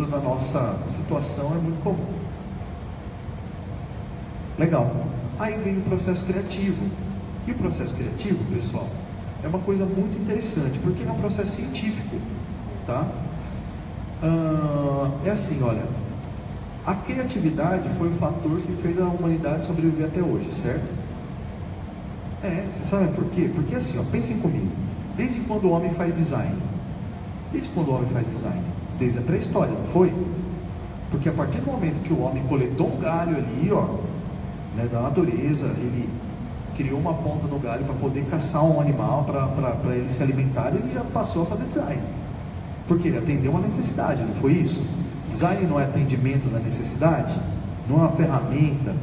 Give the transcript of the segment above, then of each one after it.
da nossa situação é muito comum. Legal. Aí vem o processo criativo. E o processo criativo, pessoal, é uma coisa muito interessante, porque ele é um processo científico, tá? É assim, olha, a criatividade foi o fator que fez a humanidade sobreviver até hoje, certo? Vocês sabem por quê? Porque assim, ó, pensem comigo, desde quando o homem faz design? Desde quando o homem faz design? Desde a pré-história, não foi? Porque a partir do momento que o homem coletou um galho ali, ó, né, da natureza, ele criou uma ponta no galho para poder caçar um animal, para ele se alimentar, ele já passou a fazer design. Porque ele atendeu uma necessidade, não foi isso? Design não é atendimento da necessidade? Não é uma ferramenta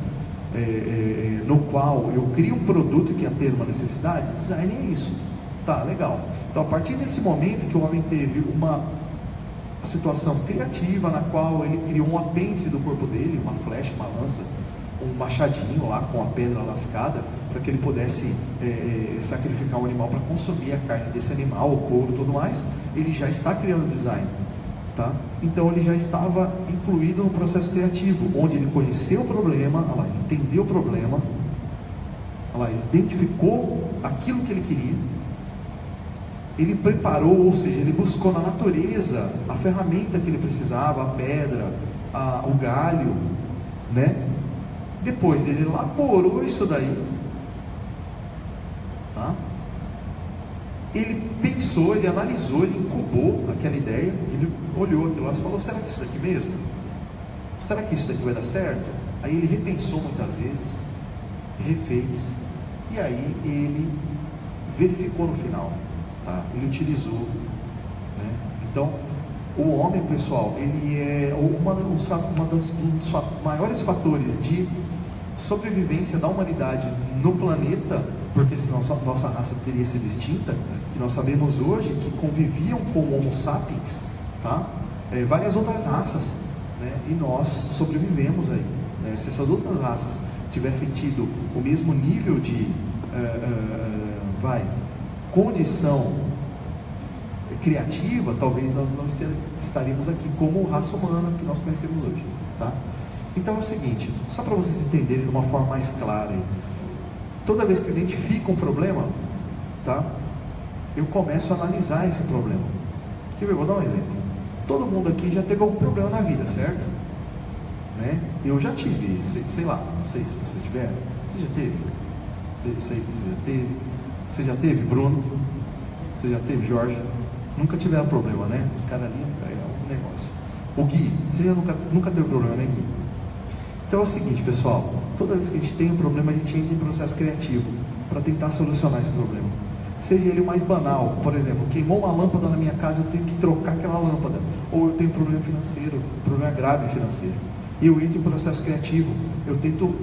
no qual eu crio um produto que atende uma necessidade? Design é isso. Tá, legal. Então, a partir desse momento que o homem teve uma situação criativa na qual ele criou um apêndice do corpo dele, uma flecha, uma lança, um machadinho lá com a pedra lascada, para que ele pudesse sacrificar o animal para consumir a carne desse animal, o couro e tudo mais, ele já está criando design, tá? Então ele já estava incluído no processo criativo, onde ele conheceu o problema, olha lá, ele entendeu o problema, olha lá, ele identificou aquilo que ele queria, ele preparou, ou seja, ele buscou na natureza a ferramenta que ele precisava, a pedra, o galho, né? Depois ele elaborou isso daí, tá? Ele pensou, ele analisou, ele incubou aquela ideia, ele olhou aquilo lá e falou: será que isso daqui mesmo? Será que isso daqui vai dar certo? Aí ele repensou muitas vezes, refez, e aí ele verificou no final, tá? Ele utilizou, né? Então, o homem, pessoal, ele é um dos maiores fatores de sobrevivência da humanidade no planeta, porque senão nossa raça teria sido extinta, que nós sabemos hoje que conviviam com o Homo sapiens, tá? Várias outras raças, né? E nós sobrevivemos aí, né? Se essas outras raças tivessem tido o mesmo nível de condição criativa, talvez nós não estaríamos aqui como raça humana que nós conhecemos hoje, tá? Então é o seguinte, só para vocês entenderem de uma forma mais clara aí, toda vez que eu identifico um problema, tá? Eu começo a analisar esse problema. Quer ver? Vou dar um exemplo. Todo mundo aqui já teve algum problema na vida, certo? Né? Eu já tive, sei lá, não sei se vocês tiveram. Você já teve? Eu sei que você já teve. Você já teve, Bruno? Você já teve, Jorge? Nunca tiveram problema, né? Os caras ali, é um negócio. O Gui, você já nunca teve problema, né, Gui? Então é o seguinte, pessoal, toda vez que a gente tem um problema, a gente entra em processo criativo para tentar solucionar esse problema. Seja ele o mais banal, por exemplo, queimou uma lâmpada na minha casa, eu tenho que trocar aquela lâmpada. Ou eu tenho um problema financeiro, um problema grave financeiro. E eu entro em processo criativo, eu tento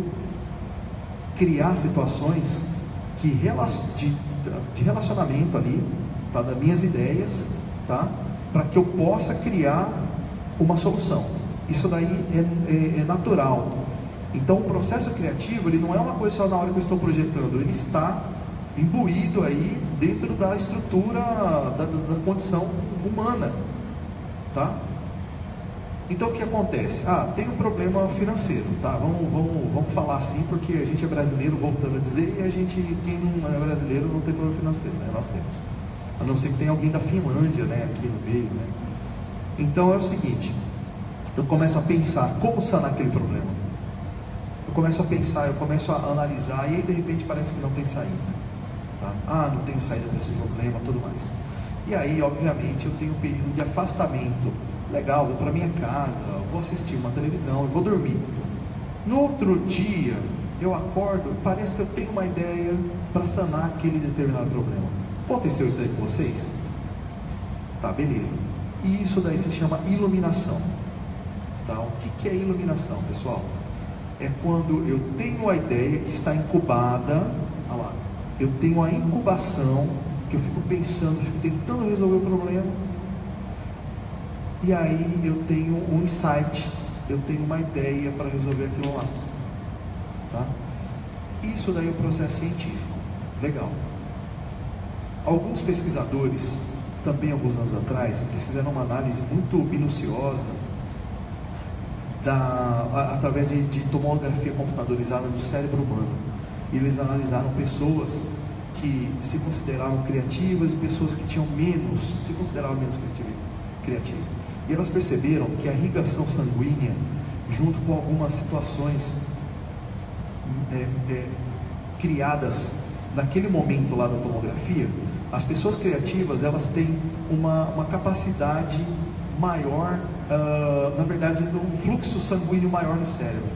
criar situações de relacionamento ali, tá, das minhas ideias, tá, para que eu possa criar uma solução. Isso daí é natural. Então o processo criativo, ele não é uma coisa só na hora que eu estou projetando, ele está imbuído aí dentro da estrutura da condição humana, tá? Então o que acontece? Tem um problema financeiro, tá? Vamos falar assim, porque a gente é brasileiro, voltando a dizer, e quem não é brasileiro não tem problema financeiro, né? Nós temos. A não ser que tenha alguém da Finlândia, né, aqui no meio, né? Então é o seguinte, eu começo a pensar como sanar aquele problema. Eu começo a pensar, eu começo a analisar, e aí de repente parece que não tem saída, tá? Não tenho saída para esse problema, tudo mais. E aí, obviamente, eu tenho um período de afastamento. Legal, vou para minha casa, vou assistir uma televisão, eu vou dormir. No outro dia, eu acordo, parece que eu tenho uma ideia para sanar aquele determinado problema. Aconteceu isso daí com vocês? Tá, beleza. E isso daí se chama iluminação. Tá? O que é iluminação, pessoal? É quando eu tenho a ideia que está incubada, olha lá, eu tenho a incubação, que eu fico pensando, fico tentando resolver o problema, e aí eu tenho um insight, eu tenho uma ideia para resolver aquilo lá, tá? Isso daí é o processo científico, legal. Alguns pesquisadores, também alguns anos atrás, eles fizeram uma análise muito minuciosa através de tomografia computadorizada do cérebro humano. E eles analisaram pessoas que se consideravam criativas e pessoas que se consideravam menos criativas. E elas perceberam que a irrigação sanguínea, junto com algumas situações criadas naquele momento lá da tomografia, as pessoas criativas, elas têm uma capacidade maior, na verdade, um fluxo sanguíneo maior no cérebro.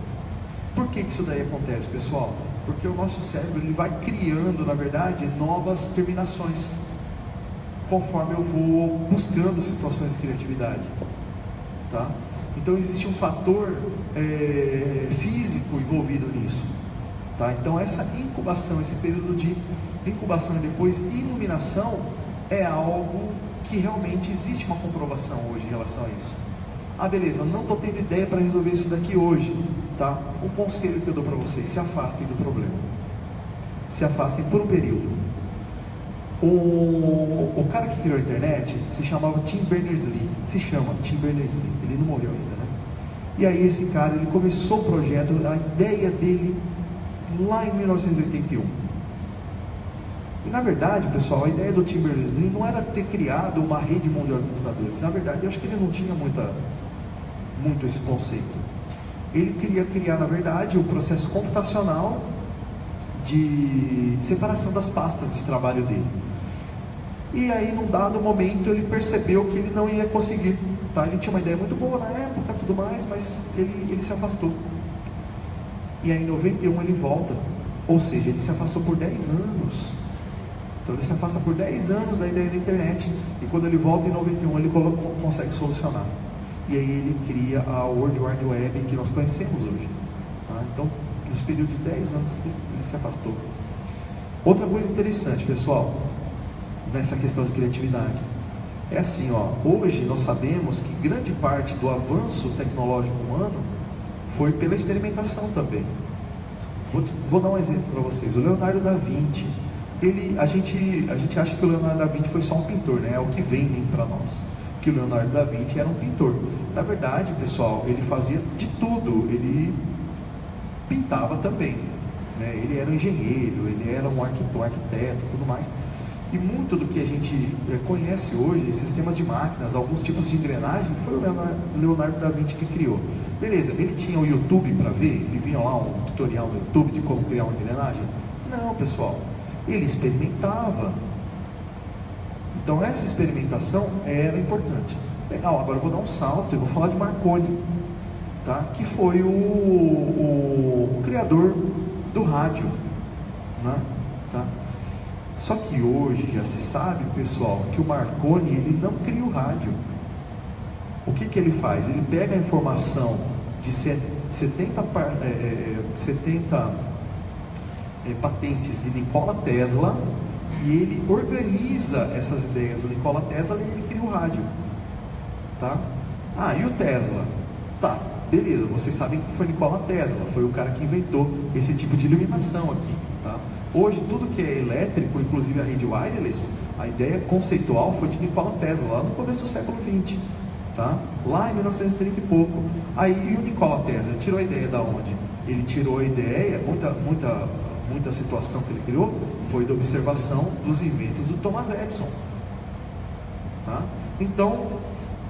Por que isso daí acontece, pessoal? Porque o nosso cérebro, ele vai criando, na verdade, novas terminações, conforme eu vou buscando situações de criatividade, tá? Então existe um fator físico envolvido nisso, tá? Então essa incubação, esse período de incubação e depois iluminação é algo que realmente existe uma comprovação hoje em relação a isso. Ah, beleza, eu não estou tendo ideia para resolver isso daqui hoje, tá? Um conselho que eu dou para vocês: se afastem do problema, se afastem por um período. O cara que criou a internet se chamava Tim Berners-Lee, ele não morreu ainda, né? E aí esse cara, ele começou o projeto, a ideia dele lá em 1981. E na verdade, pessoal, a ideia do Tim Berners-Lee não era ter criado uma rede mundial de computadores. Na verdade, eu acho que ele não tinha muito esse conceito. Ele queria criar, na verdade, o processo computacional de separação das pastas de trabalho dele. E aí, num dado momento, ele percebeu que ele não ia conseguir, tá? Ele tinha uma ideia muito boa na época, tudo mais, mas ele se afastou. E aí, em 91, ele volta. Ou seja, ele se afastou por 10 anos. Então, ele se afasta por 10 anos da ideia da internet. E quando ele volta em 91, ele consegue solucionar. E aí, ele cria a World Wide Web que nós conhecemos hoje, tá? Então, nesse período de 10 anos, ele se afastou. Outra coisa interessante, pessoal, nessa questão de criatividade, é assim, ó, hoje nós sabemos que grande parte do avanço tecnológico humano foi pela experimentação também. Vou dar um exemplo para vocês. O Leonardo da Vinci, a gente acha que o Leonardo da Vinci foi só um pintor, né? É o que vendem para nós, que o Leonardo da Vinci era um pintor. Na verdade, pessoal, ele fazia de tudo. Ele pintava também, né? Ele era um engenheiro, ele era um arquiteto, tudo mais. E muito do que a gente conhece hoje, sistemas de máquinas, alguns tipos de engrenagem, foi o Leonardo da Vinci que criou. Beleza, ele tinha o YouTube para ver? Ele vinha lá um tutorial no YouTube de como criar uma engrenagem? Não, pessoal, ele experimentava. Então essa experimentação era importante. Legal, agora eu vou dar um salto e vou falar de Marconi, tá? Que foi o criador do rádio, né? Tá? Só que hoje já se sabe, pessoal, que o Marconi, ele não cria o rádio. O que ele faz? Ele pega a informação de 70 patentes de Nikola Tesla e ele organiza essas ideias do Nikola Tesla e ele cria o rádio, tá? Ah, e o Tesla? Tá, beleza, vocês sabem que foi Nikola Tesla, foi o cara que inventou esse tipo de iluminação aqui, tá? Hoje tudo que é elétrico, inclusive a rede wireless, a ideia conceitual foi de Nikola Tesla, lá no começo do século XX, tá? Lá em 1930 e pouco. Aí, e o Nikola Tesla tirou a ideia da onde? Ele tirou a ideia, muita situação que ele criou foi da observação dos inventos do Thomas Edison, tá? Então,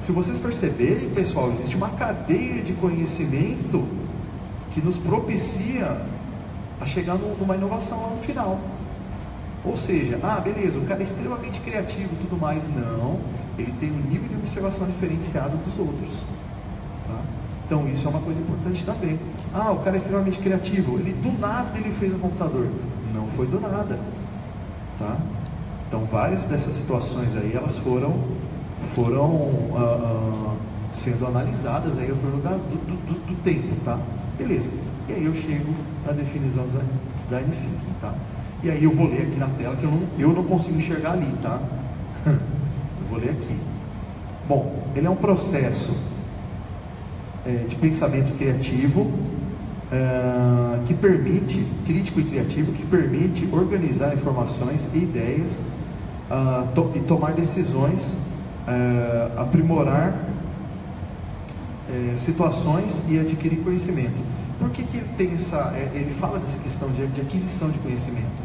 se vocês perceberem, pessoal, existe uma cadeia de conhecimento que nos propicia a chegar numa inovação lá no final. Ou seja, beleza, o cara é extremamente criativo e tudo mais. Não, ele tem um nível de observação diferenciado dos outros, tá? Então isso é uma coisa importante também. O cara é extremamente criativo, do nada ele fez um computador. Não foi do nada, tá? Então várias dessas situações aí, elas foram sendo analisadas aí ao longo do tempo, tá? Beleza. E aí eu chego na definição do design thinking, tá? E aí eu vou ler aqui na tela que eu não consigo enxergar ali, tá? Eu vou ler aqui. Bom, ele é um processo de pensamento criativo, que permite, crítico e criativo, que permite organizar informações e ideias e tomar decisões, aprimorar situações e adquirir conhecimento. Por que ele tem ele fala dessa questão de aquisição de conhecimento?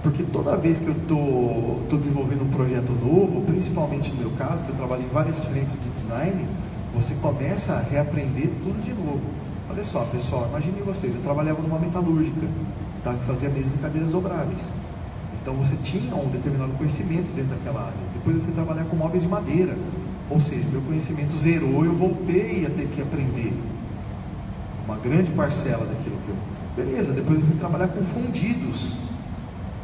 Porque toda vez que eu estou desenvolvendo um projeto novo, principalmente no meu caso, que eu trabalho em várias frentes de design, você começa a reaprender tudo de novo. Olha só, pessoal, imagine vocês, eu trabalhava numa metalúrgica, tá, que fazia mesas e cadeiras dobráveis. Então você tinha um determinado conhecimento dentro daquela área. Depois eu fui trabalhar com móveis de madeira, ou seja, meu conhecimento zerou, eu voltei a ter que aprender uma grande parcela daquilo que eu... Beleza, depois eu fui trabalhar com fundidos,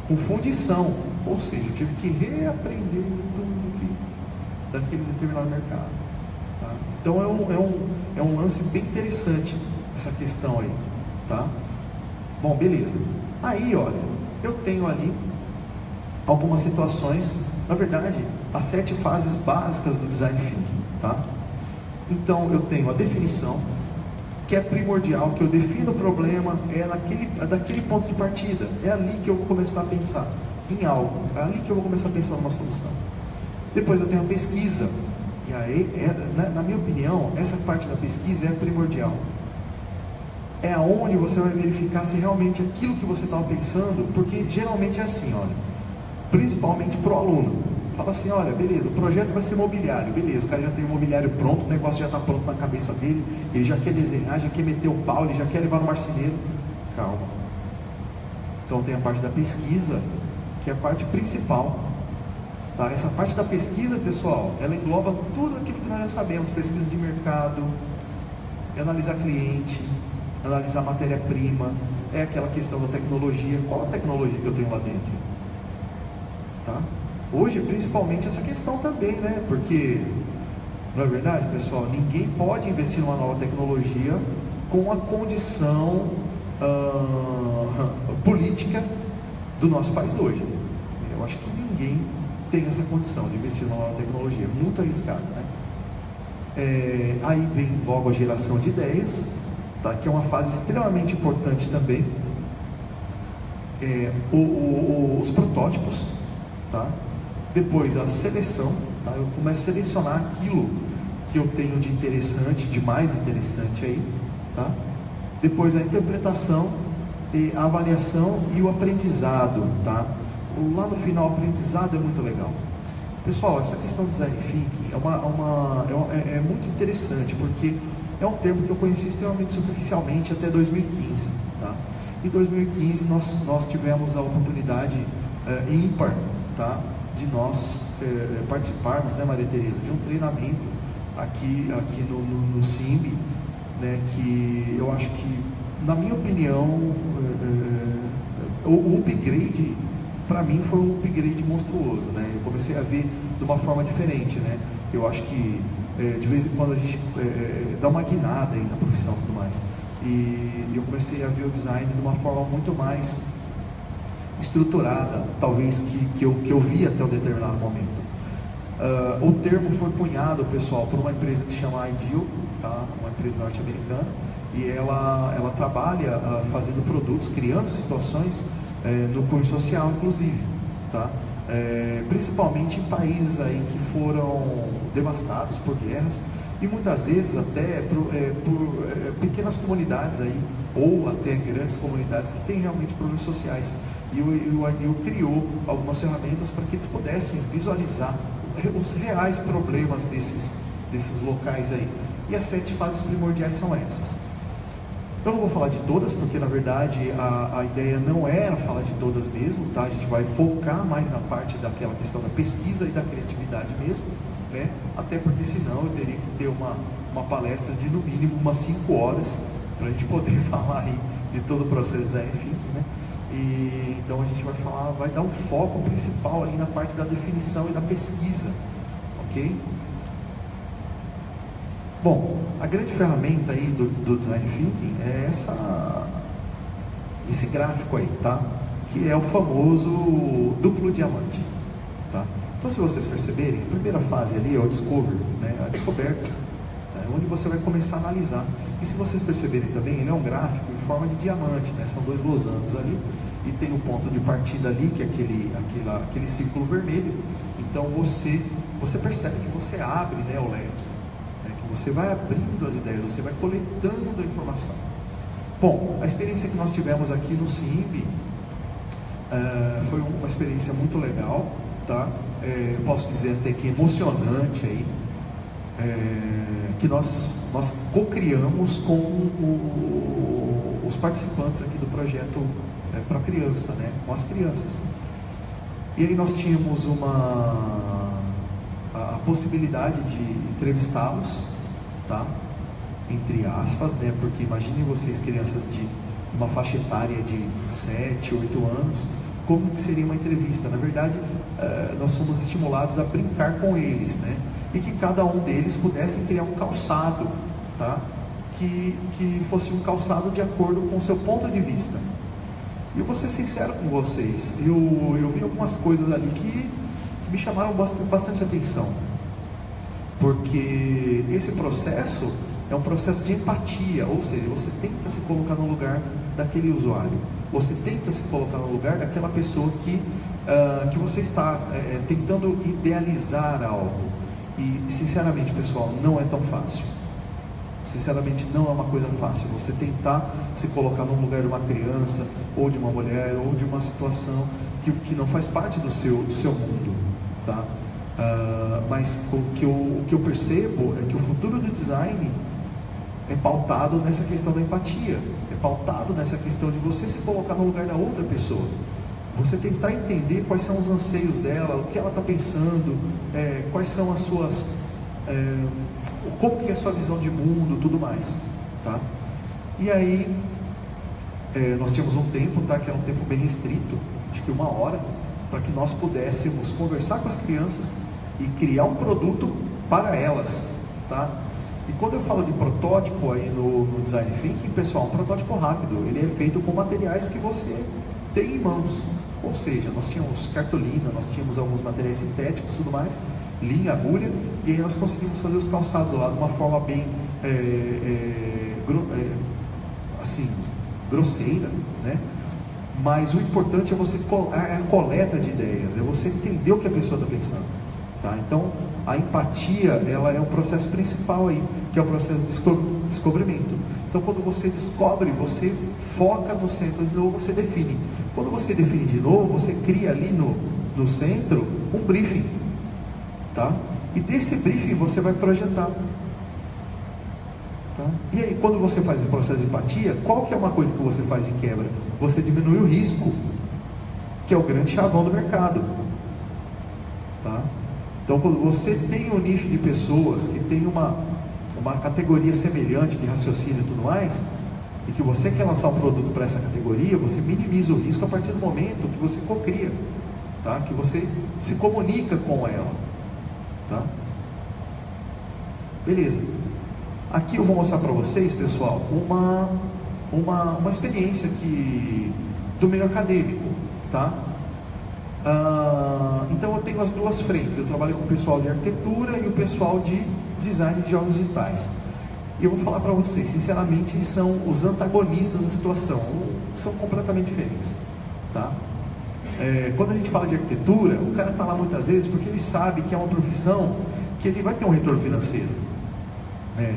com fundição, ou seja, eu tive que reaprender tudo daquele determinado mercado, tá? Então é um lance bem interessante essa questão aí, tá? Bom, beleza. Aí, olha, eu tenho ali algumas situações, na verdade, as 7 fases básicas do Design Thinking, tá? Então, eu tenho a definição, que é primordial, que eu defino o problema, daquele ponto de partida, é ali que eu vou começar a pensar em algo, é ali que eu vou começar a pensar numa solução. Depois eu tenho a pesquisa, e aí, na minha opinião, essa parte da pesquisa é primordial. É aonde você vai verificar se realmente aquilo que você estava pensando, porque geralmente é assim, olha, principalmente para o aluno. Fala assim, olha, beleza, o projeto vai ser mobiliário, beleza, o cara já tem o mobiliário pronto, o negócio já está pronto na cabeça dele, ele já quer desenhar, já quer meter o pau, ele já quer levar no marceneiro. Calma. Então tem a parte da pesquisa, que é a parte principal, tá? Essa parte da pesquisa, pessoal, ela engloba tudo aquilo que nós já sabemos, pesquisa de mercado, analisar cliente, analisar matéria-prima, é aquela questão da tecnologia, qual a tecnologia que eu tenho lá dentro, tá? Hoje, principalmente, essa questão também, né? Porque, não é verdade, pessoal? Ninguém pode investir numa nova tecnologia com a condição política do nosso país hoje. Eu acho que ninguém tem essa condição de investir numa nova tecnologia. Muito arriscado, né? Aí vem logo a geração de ideias, tá? Que é uma fase extremamente importante também. Os protótipos, tá? Depois a seleção, tá? Eu começo a selecionar aquilo que eu tenho de interessante, de mais interessante aí, tá? Depois a interpretação, a avaliação e o aprendizado, tá? Lá no final, o aprendizado é muito legal. Pessoal, essa questão do Design Thinking é muito interessante, porque é um termo que eu conheci extremamente superficialmente até 2015, tá? Em 2015 nós tivemos a oportunidade ímpar, tá? De nós participarmos, né, Maria Tereza, de um treinamento aqui no SIMB, né, que eu acho que, na minha opinião, o upgrade, para mim, foi um upgrade monstruoso, né? Eu comecei a ver de uma forma diferente, né? Eu acho que, de vez em quando, a gente dá uma guinada aí na profissão e tudo mais, e eu comecei a ver o design de uma forma muito mais estruturada, talvez que eu vi até um determinado momento. O termo foi cunhado, pessoal, por uma empresa que se chama Ideal, tá? Uma empresa norte-americana, e ela trabalha fazendo produtos, criando situações no cunho social, inclusive, tá? Principalmente em países aí que foram devastados por guerras, e muitas vezes até por pequenas comunidades aí, ou até grandes comunidades que têm realmente problemas sociais. E o Ideal criou algumas ferramentas para que eles pudessem visualizar os reais problemas desses locais aí. E as 7 fases primordiais são essas. Eu não vou falar de todas, porque na verdade a ideia não era falar de todas mesmo, tá? A gente vai focar mais na parte daquela questão da pesquisa e da criatividade mesmo, né? Até porque senão eu teria que ter uma palestra de no mínimo umas 5 horas para a gente poder falar aí de todo o processo de Design Thinking, né? E então a gente vai dar um foco principal ali na parte da definição e da pesquisa, ok? Bom, a grande ferramenta aí do Design Thinking é esse gráfico aí, tá? Que é o famoso duplo diamante, tá? Então, se vocês perceberem, a primeira fase ali é o Discover, né? A descoberta, tá? É onde você vai começar a analisar. E se vocês perceberem também, ele é um gráfico em forma de diamante, né? São 2 losangos ali, e tem um ponto de partida ali, que é aquele círculo vermelho. Então, você percebe que você abre, né, o leque, né? Que Você vai abrindo as ideias, você vai coletando a informação. Bom, a experiência que nós tivemos aqui no CIMB foi uma experiência muito legal, tá? Posso dizer até que emocionante aí, que nós co-criamos com os participantes aqui do projeto para criança, né? Com as crianças. E aí nós tínhamos a possibilidade de entrevistá-los, tá? Entre aspas, né? Porque imaginem vocês, crianças de uma faixa etária de 7, 8 anos, como que seria uma entrevista? Na verdade, nós fomos estimulados a brincar com eles, né? E que cada um deles pudesse criar um calçado, tá? Que fosse um calçado de acordo com o seu ponto de vista. E eu vou ser sincero com vocês, eu vi algumas coisas ali que me chamaram bastante atenção, porque esse processo é um processo de empatia, ou seja, você tenta se colocar no lugar daquele usuário, você tenta se colocar no lugar daquela pessoa que você está tentando idealizar algo. E sinceramente, pessoal, não é tão fácil. Sinceramente, não é uma coisa fácil você tentar se colocar no lugar de uma criança, ou de uma mulher, ou de uma situação que não faz parte do seu mundo, tá? Mas o que eu percebo é que o futuro do design é pautado nessa questão da empatia, é pautado nessa questão de você se colocar no lugar da outra pessoa, você tentar entender quais são os anseios dela, o que ela está pensando, quais são as suas, como que é a sua visão de mundo, tudo mais, tá? E aí nós tínhamos um tempo, tá? Que era um tempo bem restrito, acho que 1 hora, para que nós pudéssemos conversar com as crianças e criar um produto para elas, tá? E quando eu falo de protótipo aí no Design Thinking, pessoal, um protótipo rápido, ele é feito com materiais que você tem em mãos, ou seja, nós tínhamos cartolina, nós tínhamos alguns materiais sintéticos, tudo mais, linha, agulha, e aí nós conseguimos fazer os calçados lá de uma forma bem assim, grosseira, né? Mas o importante é a coleta de ideias, é você entender o que a pessoa está pensando, tá? Então, a empatia, ela é um processo principal aí, que é o processo de descobrimento. Então, quando você descobre, você foca no centro de novo, você define. Quando você define de novo, você cria ali no centro um briefing, tá? E desse briefing você vai projetar. Tá? E aí, quando você faz o processo de empatia, qual que é uma coisa que você faz de quebra? Você diminui o risco, que é o grande chavão do mercado, tá? Então, quando você tem um nicho de pessoas que tem uma categoria semelhante de raciocínio e tudo mais, e que você quer lançar um produto para essa categoria, você minimiza o risco a partir do momento que você cocria, tá? Que você se comunica com ela, tá? Beleza. Aqui eu vou mostrar para vocês, pessoal, uma experiência do meio acadêmico, tá? Então eu tenho as duas frentes, eu trabalho com o pessoal de arquitetura e o pessoal de design de jogos digitais. E eu vou falar para vocês, sinceramente, são os antagonistas da situação, são completamente diferentes, tá? Quando a gente fala de arquitetura, o cara está lá muitas vezes porque ele sabe que é uma profissão que ele vai ter um retorno financeiro, né?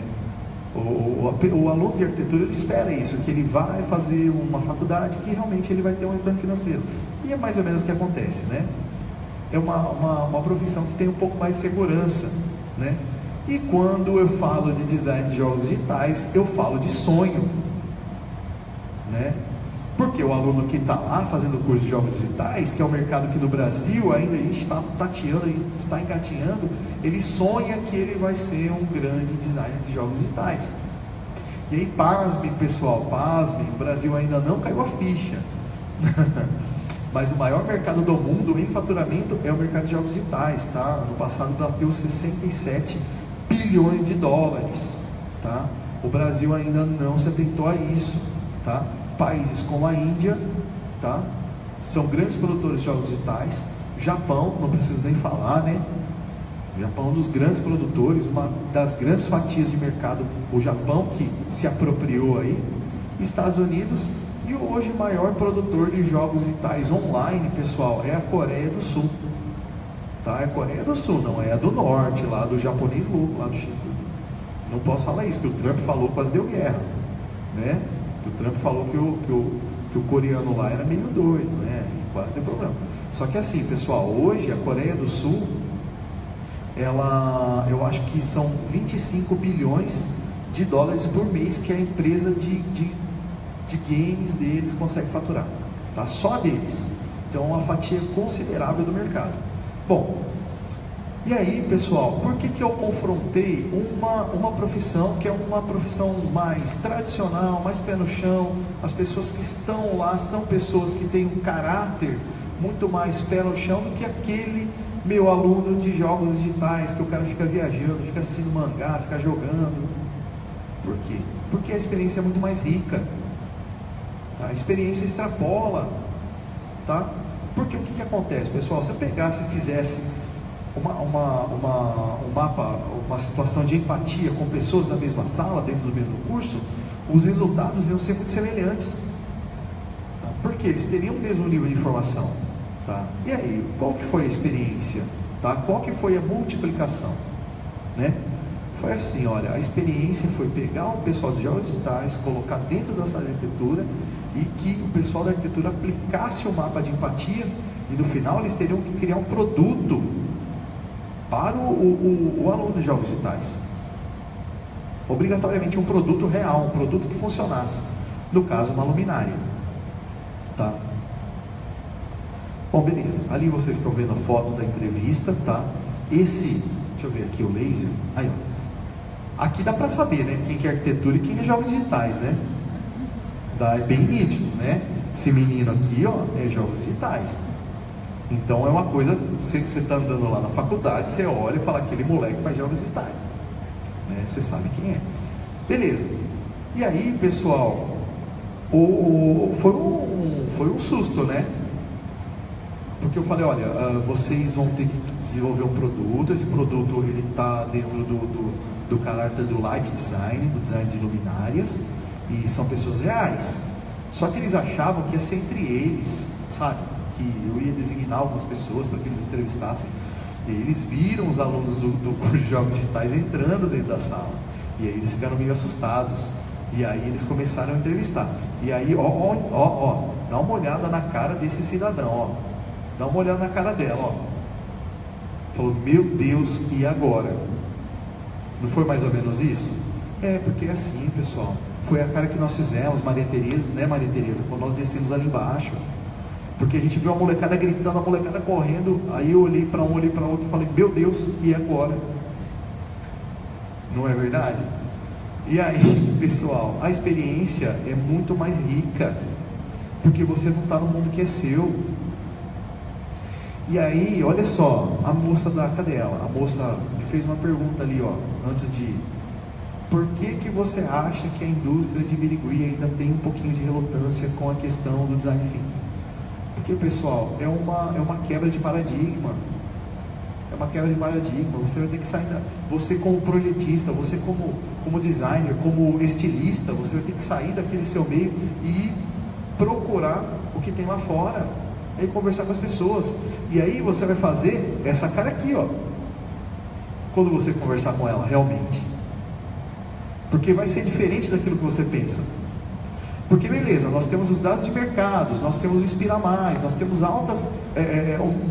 O aluno de arquitetura, ele espera isso, que ele vai fazer uma faculdade que realmente ele vai ter um retorno financeiro, e é mais ou menos o que acontece, né? É uma profissão que tem um pouco mais de segurança, né? E quando eu falo de design de jogos digitais, eu falo de sonho, né? Porque o aluno que está lá fazendo o curso de jogos digitais, que é um mercado que no Brasil ainda a gente está tateando, a gente está engatinhando, ele sonha que ele vai ser um grande designer de jogos digitais. E aí, pasme, pessoal, pasme, o Brasil ainda não caiu a ficha. Mas o maior mercado do mundo em faturamento é o mercado de jogos digitais, tá? No passado bateu 67 bilhões de dólares, tá? O Brasil ainda não se atentou a isso, tá? Países como a Índia, tá? São grandes produtores de jogos digitais. Japão, não preciso nem falar, né? O Japão é um dos grandes produtores, uma das grandes fatias de mercado. O Japão que se apropriou aí. Estados Unidos, e hoje o maior produtor de jogos digitais online, pessoal, é a Coreia do Sul, tá? É a Coreia do Sul, não é a do Norte, lá do japonês louco, lá do Chile, Não posso falar isso, que o Trump falou, quase deu guerra, né? Que o Trump falou que o coreano lá era meio doido, né? E quase deu problema. Só que assim, pessoal, hoje a Coreia do Sul, eu acho que são 25 bilhões de dólares por mês que a empresa de games deles consegue faturar, tá? Só deles. Então, uma fatia considerável do mercado. Bom, e aí, pessoal, por que eu confrontei uma profissão que é uma profissão mais tradicional, mais pé no chão? As pessoas que estão lá são pessoas que têm um caráter muito mais pé no chão do que aquele meu aluno de jogos digitais, que o cara fica viajando, fica assistindo mangá, fica jogando. Por quê? Porque a experiência é muito mais rica, tá? A experiência extrapola, tá? Porque o que acontece, pessoal? Se eu pegasse e fizesse um mapa, uma situação de empatia com pessoas da mesma sala, dentro do mesmo curso, os resultados iam ser muito semelhantes, tá? Porque eles teriam o mesmo nível de informação, tá? E aí, qual que foi a experiência, tá? Qual que foi a multiplicação, né? Foi assim, olha, a experiência foi pegar o pessoal de jogos digitais, colocar dentro da sala de arquitetura e que o pessoal da arquitetura aplicasse o mapa de empatia, e no final eles teriam que criar um produto para o aluno de jogos digitais, obrigatoriamente um produto real, um produto que funcionasse, no caso uma luminária, tá? Bom, beleza, ali vocês estão vendo a foto da entrevista, tá? Deixa eu ver aqui o laser, aí ó, aqui dá para saber, né, quem que é arquitetura e quem é jogos digitais, né? É bem nítido, né? Esse menino aqui, ó, é jogos digitais. Então é uma coisa, você está andando lá na faculdade, você olha e fala, aquele moleque faz jogos digitais, né? Você sabe quem é. Beleza. E aí, pessoal, foi um susto, né? Porque eu falei, olha, vocês vão ter que desenvolver um produto, esse produto ele está dentro do caráter do light design, do design de luminárias, e são pessoas reais. Só que eles achavam que ia ser entre eles, sabe? Que eu ia designar algumas pessoas para que eles entrevistassem. E aí eles viram os alunos do curso de jogos digitais entrando dentro da sala, e aí eles ficaram meio assustados, e aí eles começaram a entrevistar. E aí, ó, dá uma olhada na cara desse cidadão, ó, dá uma olhada na cara dela, ó. Falou, meu Deus, e agora? Não foi mais ou menos isso? É, porque é assim, pessoal, foi a cara que nós fizemos, Maria Tereza, né, Maria Tereza, quando nós descemos ali embaixo, porque a gente viu a molecada gritando, a molecada correndo, aí eu olhei para um, olhei para outro e falei, meu Deus, e agora? Não é verdade? E aí, pessoal, a experiência é muito mais rica, porque você não está no mundo que é seu. E aí, olha só, a moça cadê ela? A moça me fez uma pergunta ali, ó, antes de ir. Por que você acha que a indústria de Birigui ainda tem um pouquinho de relutância com a questão do design thinking? Porque, pessoal, é uma quebra de paradigma. É uma quebra de paradigma. Você vai ter que sair você como projetista, você como designer, como estilista, você vai ter que sair daquele seu meio e procurar o que tem lá fora. Aí conversar com as pessoas. E aí você vai fazer essa cara aqui, ó, quando você conversar com ela realmente. Porque vai ser diferente daquilo que você pensa. Porque beleza, nós temos os dados de mercados, nós temos o Inspira Mais, nós temos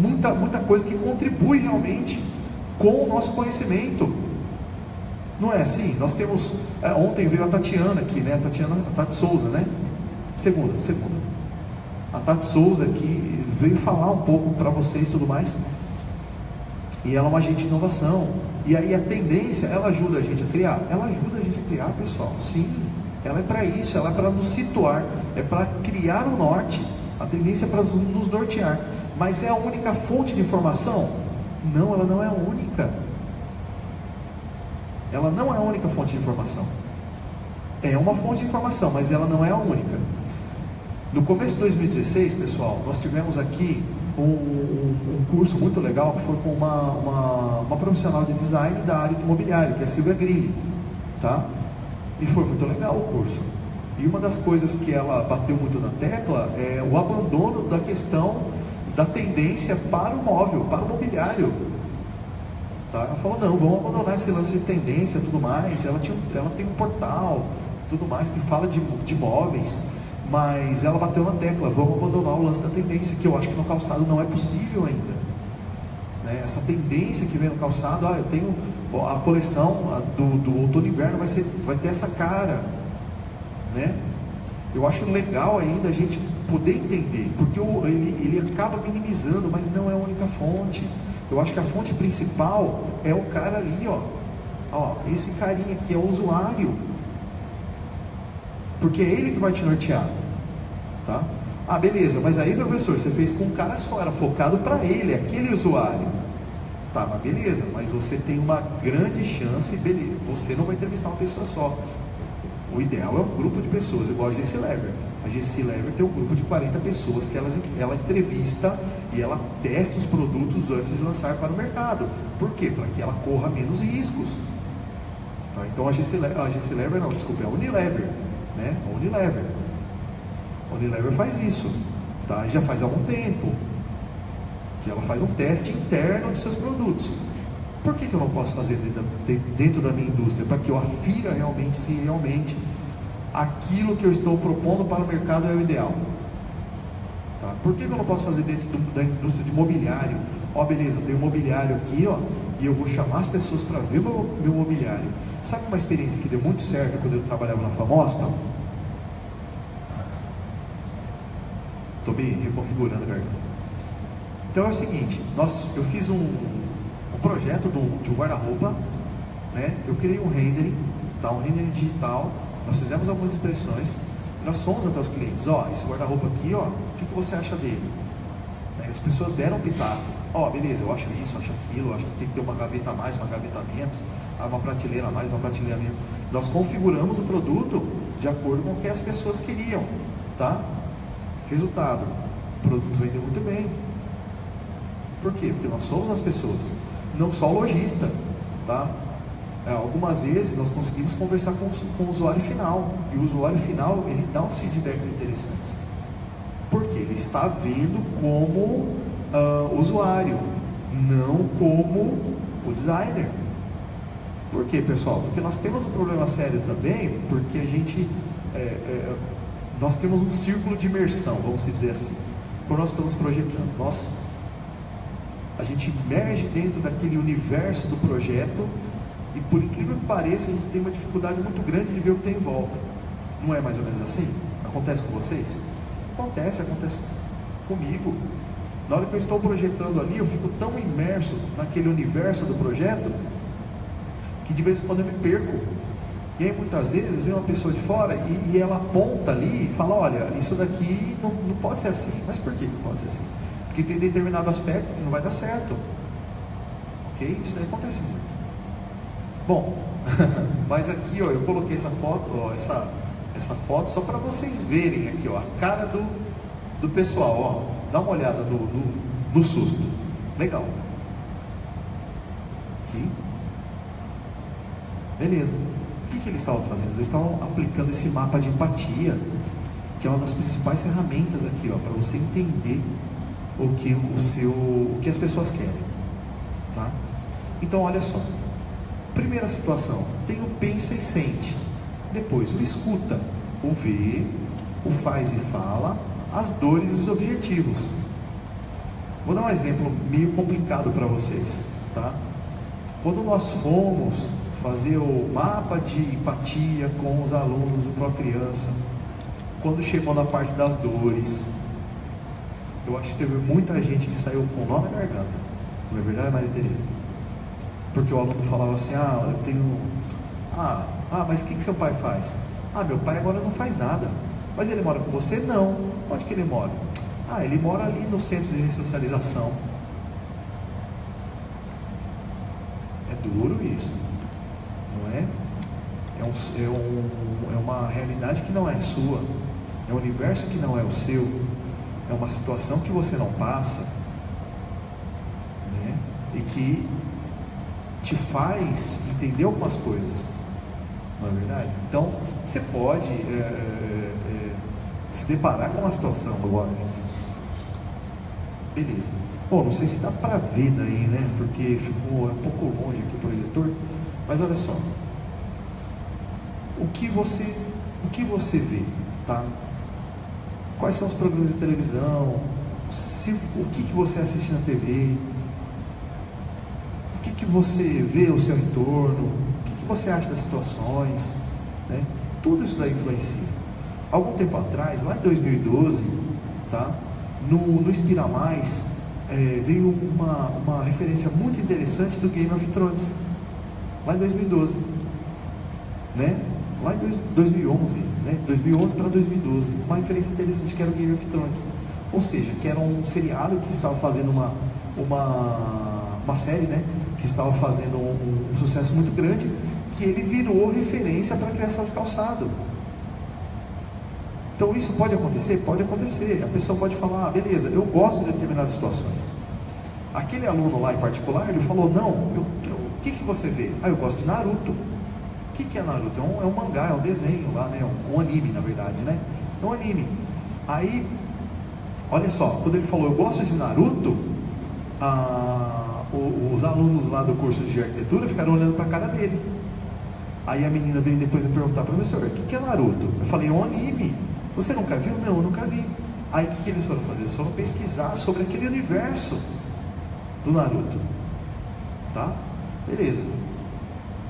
muita coisa que contribui realmente com o nosso conhecimento. Não é assim? Nós temos, ontem veio a Tatiana aqui, né? A Tati Souza, né? Segunda. A Tati Souza aqui veio falar um pouco para vocês e tudo mais. E ela é uma agente de inovação. E aí a tendência, ela ajuda a gente a criar? Ela ajuda a gente a criar, pessoal. Sim, ela é para isso, ela é para nos situar, é para criar o norte. A tendência é para nos nortear. Mas é a única fonte de informação? Não, ela não é a única. Ela não é a única fonte de informação. É uma fonte de informação, mas ela não é a única. No começo de 2016, pessoal, nós tivemos aqui um curso muito legal, que foi com uma profissional de design da área de imobiliário, que é a Silvia Grilli, tá? E foi muito legal o curso. E uma das coisas que ela bateu muito na tecla é o abandono da questão da tendência para o móvel, para o mobiliário. Tá? Ela falou, não, vamos abandonar esse lance de tendência e tudo mais. Ela tem um portal, tudo mais, que fala de móveis, mas ela bateu na tecla, vamos abandonar o lance da tendência, que eu acho que no calçado não é possível ainda. Né? Essa tendência que vem no calçado, eu tenho a coleção do outono e inverno, vai ter essa cara. Né? Eu acho legal ainda a gente poder entender, porque ele acaba minimizando, mas não é a única fonte. Eu acho que a fonte principal é o cara ali, ó, esse carinha aqui é o usuário, porque é ele que vai te nortear, tá? Ah, beleza, mas aí, professor, você fez com um cara só, era focado para ele, aquele usuário. Tá, mas beleza, mas você tem uma grande chance, beleza, você não vai entrevistar uma pessoa só. O ideal é um grupo de pessoas, igual a GC Lever. A GC Lever tem um grupo de 40 pessoas que ela entrevista e ela testa os produtos antes de lançar para o mercado. Por quê? Para que ela corra menos riscos. Tá? Então a GC Lever não, desculpa, é a Unilever. Né? A Unilever faz isso, tá? Já faz algum tempo que ela faz um teste interno dos seus produtos. Por que eu não posso fazer dentro da minha indústria? Para que eu afira realmente se realmente aquilo que eu estou propondo para o mercado é o ideal. Tá? Por que eu não posso fazer dentro da indústria de mobiliário? Beleza, eu tenho mobiliário aqui, e eu vou chamar as pessoas para ver meu mobiliário. Sabe uma experiência que deu muito certo quando eu trabalhava na Famospa? Estou me reconfigurando a garganta. Então é o seguinte, eu fiz um projeto de um guarda-roupa, né? Eu criei um rendering, tá? Um rendering digital, nós fizemos algumas impressões, e nós fomos até os clientes, esse guarda-roupa aqui, o que você acha dele? As pessoas deram um pitaco, beleza, eu acho isso, eu acho aquilo, eu acho que tem que ter uma gaveta a mais, uma gaveta a menos, uma prateleira a mais, uma prateleira a menos. Nós configuramos o produto de acordo com o que as pessoas queriam, tá? Resultado, o produto vendeu muito bem. Por quê? Porque nós somos as pessoas, não só o lojista, tá? Algumas vezes nós conseguimos conversar com o usuário final, e o usuário final, ele dá uns feedbacks interessantes. Por quê? Ele está vendo como usuário, não como o designer. Por quê, pessoal? Porque nós temos um problema sério também, porque nós temos um círculo de imersão, vamos dizer assim. Quando nós estamos projetando, a gente emerge dentro daquele universo do projeto e, por incrível que pareça, a gente tem uma dificuldade muito grande de ver o que tem em volta. Não é mais ou menos assim? Acontece com vocês? Acontece comigo. Na hora que eu estou projetando ali, eu fico tão imerso naquele universo do projeto que de vez em quando eu me perco. E aí muitas vezes vem uma pessoa de fora e ela aponta ali e fala, olha, isso daqui não pode ser assim. Mas por que não pode ser assim? Porque tem determinado aspecto que não vai dar certo. Ok? Isso daí acontece muito. Bom, mas aqui eu coloquei essa foto, essa foto só para vocês verem aqui, a cara do pessoal, dá uma olhada no susto. Legal. Aqui. Beleza. O que eles estavam fazendo? Eles estavam aplicando esse mapa de empatia, que é uma das principais ferramentas aqui, para você entender o que as pessoas querem, tá? Então olha só, primeira situação, tem o pensa e sente, depois o escuta, o vê, o faz e fala, as dores e os objetivos. Vou dar um exemplo meio complicado para vocês, tá? Quando nós fomos fazer o mapa de empatia com os alunos do Procriança, quando chegou na parte das dores, eu acho que teve muita gente que saiu com nó na garganta. Não é verdade, Maria Tereza? Porque o aluno falava assim, eu tenho... mas o que seu pai faz? Meu pai agora não faz nada. Mas ele mora com você? Não. Onde que ele mora? Ele mora ali no centro de ressocialização. É duro isso, não é? É uma realidade que não é sua. É um universo que não é o seu. É uma situação que você não passa, né? E que te faz entender algumas coisas, não é verdade? Então, você pode se deparar com uma situação agora. Beleza. Bom, não sei se dá para ver daí, né? Porque ficou um pouco longe aqui o projetor. Mas olha só. O que você vê, tá? Quais são os programas de televisão? O que você assiste na TV? O que você vê ao seu entorno? O que você acha das situações? Né? Tudo isso daí influencia. Algum tempo atrás, lá em 2012, tá? No Inspira Mais, veio uma referência muito interessante do Game of Thrones, lá em 2012, né? Lá em 2011, né? 2011 para 2012, uma referência interessante que era o Game of Thrones, ou seja, que era um seriado que estava fazendo uma série, né? Que estava fazendo um sucesso muito grande, que ele virou referência para a criação de calçado. Então isso pode acontecer? Pode acontecer. A pessoa pode falar, beleza, eu gosto de determinadas situações. Aquele aluno lá em particular, ele falou, não, o que você vê? Eu gosto de Naruto. O que é Naruto? É um mangá, é um desenho lá, né? Um anime, na verdade, né? É um anime. Aí, olha só, quando ele falou, eu gosto de Naruto, os alunos lá do curso de arquitetura ficaram olhando para a cara dele. Aí a menina veio depois me perguntar, professor, o que é Naruto? Eu falei, é um anime. Você nunca viu? Não, eu nunca vi. Aí o que eles foram fazer? Eles foram pesquisar sobre aquele universo do Naruto. Tá? Beleza.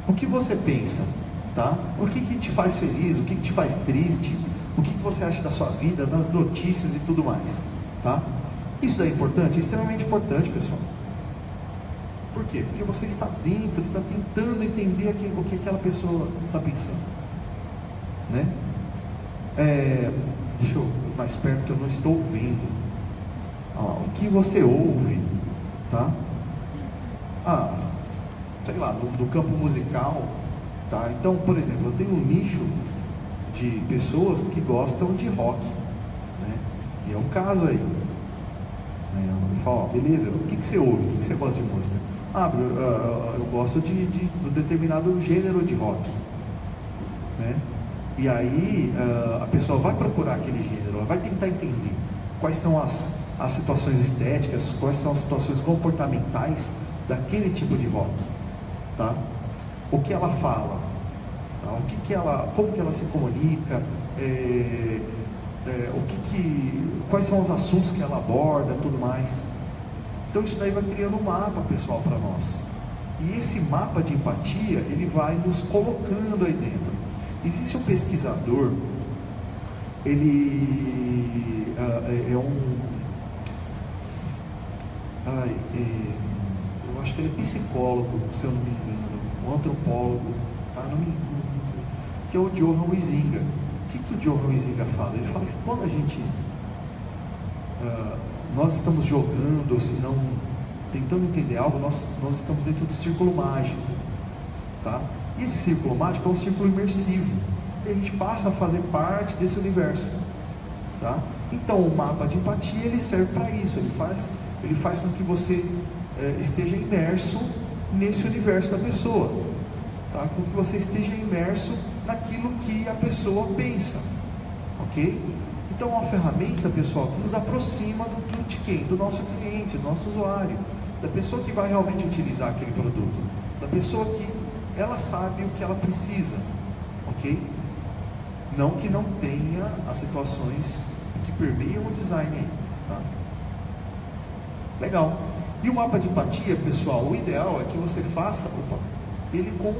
O que você pensa? Tá? O que te faz feliz? O que te faz triste? O que você acha da sua vida, das notícias e tudo mais? Tá? Isso daí é importante? É extremamente importante, pessoal. Por quê? Porque você está dentro, está tentando entender o que aquela pessoa está pensando, né? Deixa eu ir mais perto que eu não estou vendo. O que você ouve, tá? Sei lá, do campo musical, tá? Então, por exemplo, eu tenho um nicho de pessoas que gostam de rock, né? E é um caso aí, né? Eu falo, beleza, o que você ouve? O que você gosta de música? Eu gosto de determinado gênero de rock, né? E aí a pessoa vai procurar aquele gênero, ela vai tentar entender quais são as situações estéticas, quais são as situações comportamentais daquele tipo de rock, tá? O que ela fala, tá? Como que ela se comunica, quais são os assuntos que ela aborda, tudo mais. Então isso daí vai criando um mapa, pessoal, para nós. E esse mapa de empatia, ele vai nos colocando aí dentro. Existe um pesquisador, ele eu acho que ele é psicólogo, se eu não me engano, um antropólogo, tá? Não sei, que é o Johan Huizinga. O que o Johan Huizinga fala? Ele fala que quando a gente nós estamos jogando, ou se não tentando entender algo, nós estamos dentro do círculo mágico, tá? E esse círculo mágico é um círculo imersivo, e a gente passa a fazer parte desse universo, tá? Então o mapa de empatia, ele serve para isso, ele faz com que você esteja imerso nesse universo da pessoa, tá? Com que você esteja imerso naquilo que a pessoa pensa, ok? Então é uma ferramenta, pessoal, que nos aproxima de quem? Do nosso cliente, do nosso usuário, da pessoa que vai realmente utilizar aquele produto, da pessoa que ela sabe o que ela precisa, ok? Não que não tenha as situações que permeiam o design aí, tá? Legal. E o mapa de empatia, pessoal, o ideal é que você faça ele com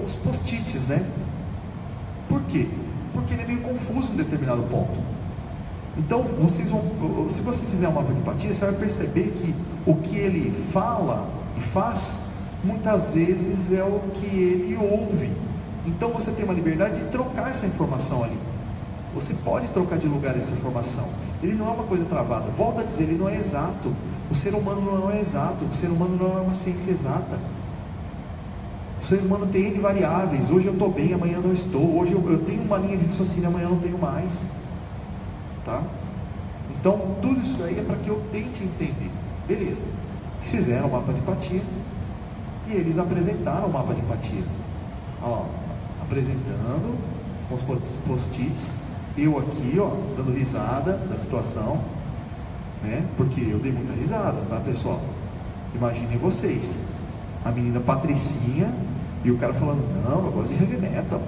os post-its, né? Por quê? Porque ele é meio confuso em determinado ponto. Então, se você fizer um mapa de empatia, você vai perceber que o que ele fala e faz, muitas vezes é o que ele ouve. Então você tem uma liberdade de trocar essa informação ali. Você pode trocar de lugar essa informação. Ele não é uma coisa travada. Volto a dizer, ele não é exato. O ser humano não é exato. O ser humano não é uma ciência exata. O ser humano tem N variáveis. Hoje eu estou bem, amanhã eu não estou. Hoje eu tenho uma linha de raciocínio, amanhã eu não tenho mais. Tá? Então tudo isso aí é para que eu tente entender. Beleza. Eles fizeram o mapa de empatia e eles apresentaram o mapa de empatia. Apresentando com os post-its, eu aqui, dando risada da situação, né? Porque eu dei muita risada, tá, pessoal? Imaginem vocês, a menina Patricinha e o cara falando: não, eu gosto de heavy metal,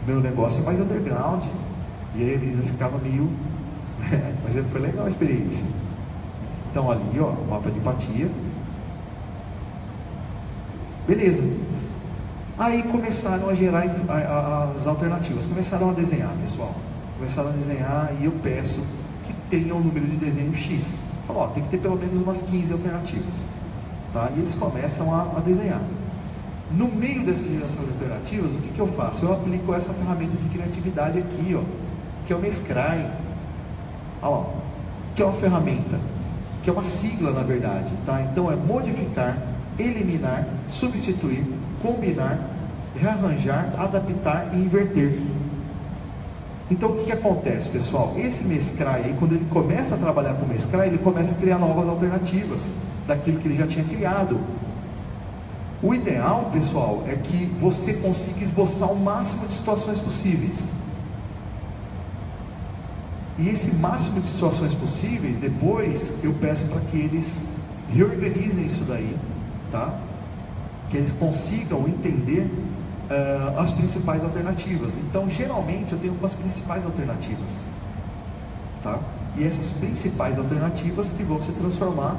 meu negócio é mais underground. E aí a menina ficava meio mas foi legal a experiência. Então ali, ó, o mapa de empatia. Beleza. Aí começaram a gerar as alternativas, começaram a desenhar, pessoal. Começaram a desenhar e eu peço que tenha um número de desenho X. Falou, ó, tem que ter pelo menos umas 15 alternativas. Tá? E eles começam a desenhar. No meio dessa geração de alternativas, o que eu faço? Eu aplico essa ferramenta de criatividade aqui, ó, que é o Mescrai. Ó, que é uma ferramenta, que é uma sigla na verdade, tá? Então é modificar, eliminar, substituir, combinar, rearranjar, adaptar e inverter. Então o que acontece, pessoal? Esse Mescrai aí, quando ele começa a trabalhar com o Mescrai, ele começa a criar novas alternativas daquilo que ele já tinha criado. O ideal, pessoal, é que você consiga esboçar o máximo de situações possíveis. E esse máximo de situações possíveis, depois eu peço para que eles reorganizem isso daí, tá? Que eles consigam entender as principais alternativas. Então, geralmente, eu tenho umas principais alternativas, tá? E essas principais alternativas que vão se transformar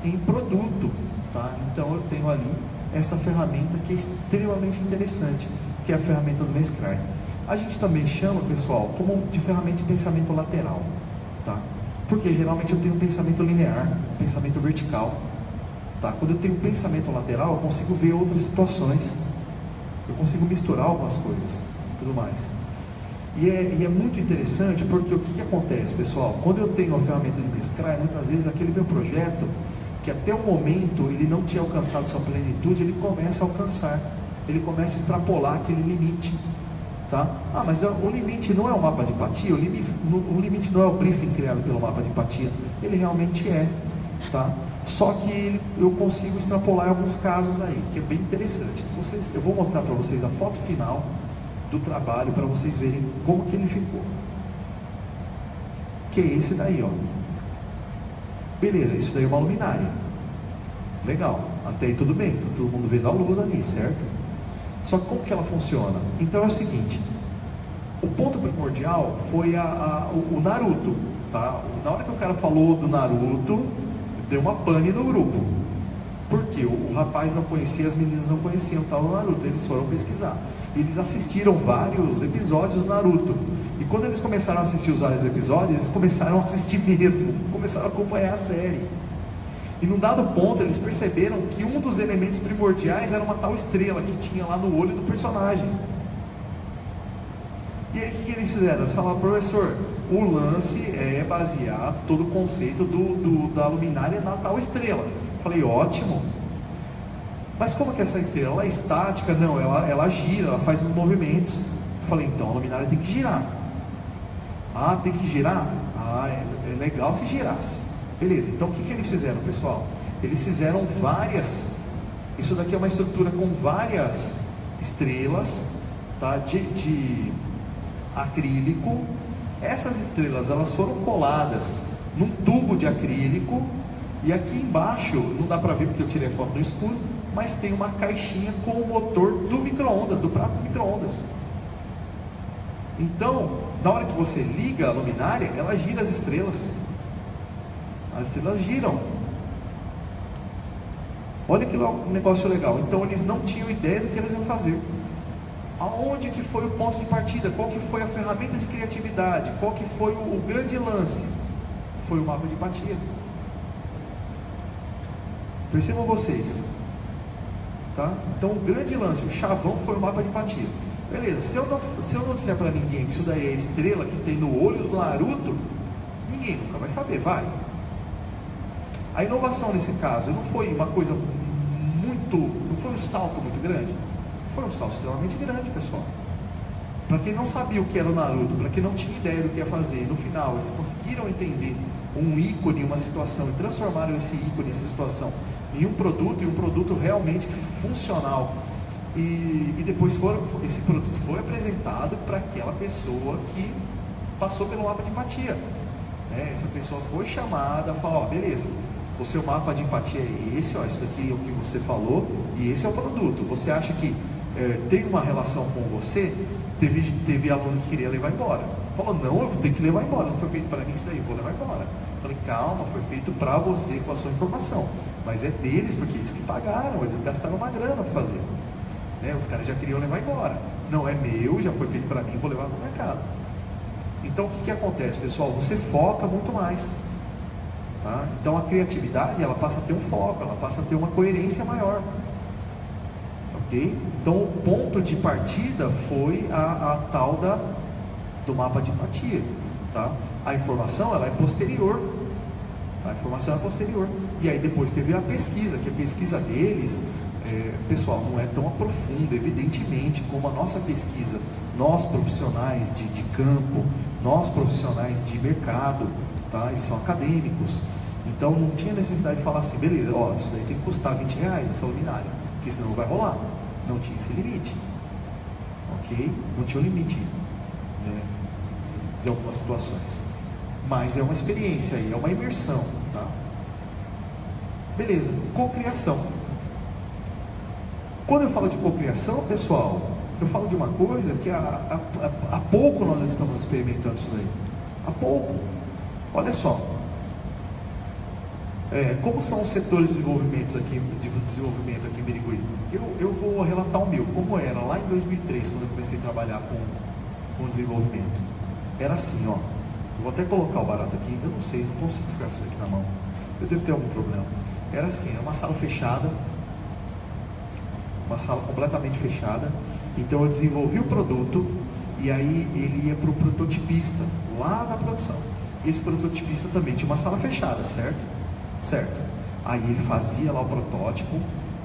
em produto, tá? Então, eu tenho ali essa ferramenta que é extremamente interessante, que é a ferramenta do Mescrai. A gente também chama, pessoal, como de ferramenta de pensamento lateral, tá? Porque geralmente eu tenho um pensamento linear, um pensamento vertical, tá? Quando eu tenho um pensamento lateral, eu consigo ver outras situações, eu consigo misturar algumas coisas, tudo mais. E é muito interessante porque o que acontece, pessoal? Quando eu tenho a ferramenta de Mescrai, muitas vezes aquele meu projeto, que até o momento ele não tinha alcançado sua plenitude, ele começa a alcançar, ele começa a extrapolar aquele limite. Tá? Ah, mas o limite não é o mapa de empatia, o limite não é o briefing criado pelo mapa de empatia, ele realmente é, tá? Só que eu consigo extrapolar alguns casos aí, que é bem interessante. Eu vou mostrar para vocês a foto final do trabalho, para vocês verem como que ele ficou. Que é esse daí, ó. Beleza, isso daí é uma luminária. Legal, até aí tudo bem, tá todo mundo vendo a luz ali, certo? Só que como que ela funciona? Então é o seguinte, o ponto primordial foi o Naruto, tá? Na hora que o cara falou do Naruto, deu uma pane no grupo. Porque o rapaz não conhecia, as meninas não conheciam o tal do Naruto, eles foram pesquisar. Eles assistiram vários episódios do Naruto. E quando eles começaram a assistir os vários episódios, eles começaram a assistir mesmo, começaram a acompanhar a série. E num dado ponto eles perceberam que um dos elementos primordiais era uma tal estrela que tinha lá no olho do personagem. E aí o que eles fizeram? Eles falaram, professor, o lance é basear todo o conceito da luminária na tal estrela. Eu falei, ótimo. Mas como que essa estrela? Ela é estática? Não, ela gira, ela faz uns movimentos. Eu falei, então a luminária tem que girar. Ah, tem que girar? Ah, é legal se girasse. Beleza, então o que eles fizeram, pessoal? Eles fizeram várias, isso daqui é uma estrutura com várias estrelas, tá? de acrílico. Essas estrelas, elas foram coladas num tubo de acrílico, e aqui embaixo, não dá para ver porque eu tirei a foto no escuro, mas tem uma caixinha com o motor do micro-ondas, do prato do micro-ondas. Então, na hora que você liga a luminária, ela gira as estrelas. As estrelas giram. Olha que negócio legal. Então eles não tinham ideia do que eles iam fazer. Aonde que foi o ponto de partida? Qual que foi a ferramenta de criatividade? Qual que foi o grande lance? Foi o mapa de empatia. Percebam vocês, tá? Então o grande lance, o chavão, foi o mapa de empatia. Beleza, se eu não disser para ninguém que isso daí é a estrela que tem no olho do Naruto, ninguém nunca vai saber, vai. A inovação nesse caso não foi uma coisa não foi um salto muito grande, foi um salto extremamente grande, pessoal. Para quem não sabia o que era o Naruto, para quem não tinha ideia do que ia fazer, no final eles conseguiram entender um ícone, uma situação, e transformaram esse ícone, essa situação, em um produto realmente funcional. E depois esse produto foi apresentado para aquela pessoa que passou pelo mapa de empatia. né? Essa pessoa foi chamada, falou, ó, beleza, o seu mapa de empatia é esse, ó, isso daqui é o que você falou, e esse é o produto. Você acha que tem uma relação com você? Teve aluno que queria levar embora. Falou, não, eu tenho que levar embora, não foi feito para mim isso daí, eu vou levar embora. Falei, calma, foi feito para você com a sua informação, mas é deles, porque eles que pagaram, eles gastaram uma grana para fazer, né? Os caras já queriam levar embora. Não é meu, já foi feito para mim, vou levar para minha casa. Então o que acontece, pessoal? Você foca muito mais, tá? Então a criatividade, ela passa a ter um foco, ela passa a ter uma coerência maior, ok? Então o ponto de partida foi a tal do mapa de empatia, tá? A informação, ela é posterior, tá? A informação é posterior. E aí depois teve a pesquisa, que a pesquisa deles, pessoal, não é tão aprofunda, evidentemente, como a nossa pesquisa. Nós profissionais de campo, nós profissionais de mercado, tá? Eles são acadêmicos, então não tinha necessidade de falar assim, beleza, ó, isso daí tem que custar R$20 essa luminária, porque senão não vai rolar. Não tinha esse limite, ok? Não tinha o limite, né, de algumas situações, mas é uma experiência aí, é uma imersão, tá? Beleza, cocriação. Quando eu falo de cocriação, pessoal, eu falo de uma coisa que há pouco nós estamos experimentando isso daí. Há pouco. Olha só. Como são os setores de desenvolvimento aqui em Birigui? Eu vou relatar o meu, como era lá em 2003, quando eu comecei a trabalhar com desenvolvimento. Era assim, ó. Eu vou até colocar o barato aqui, eu não sei, não consigo ficar com isso aqui na mão. Eu devo ter algum problema. Era assim, era uma sala fechada, uma sala completamente fechada. Então eu desenvolvi o produto e aí ele ia para o prototipista lá na produção. Esse prototipista também tinha uma sala fechada, certo? Certo. Aí ele fazia lá o protótipo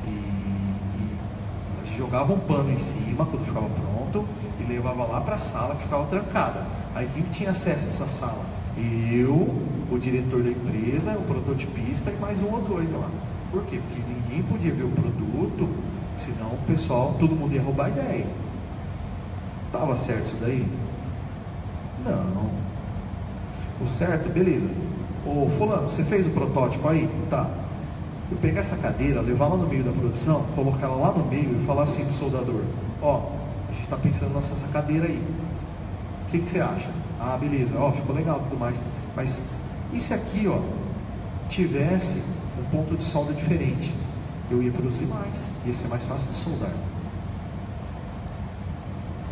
e jogava um pano em cima quando ficava pronto e levava lá para a sala que ficava trancada. Aí quem tinha acesso a essa sala? Eu, o diretor da empresa, o prototipista e mais um ou dois lá. Por quê? Porque ninguém podia ver o produto, senão o pessoal, todo mundo ia roubar a ideia. Tava certo isso daí? Não. O certo, beleza. Ô fulano, você fez o protótipo aí? Tá. Eu pegar essa cadeira, levar lá no meio da produção, colocar ela lá no meio e falar assim pro soldador, ó, a gente tá pensando nessa cadeira aí. O que você acha? Ah, beleza, ó, ficou legal tudo mais. Mas e se aqui, ó, tivesse um ponto de solda diferente? Eu ia produzir mais, ia ser mais fácil de soldar.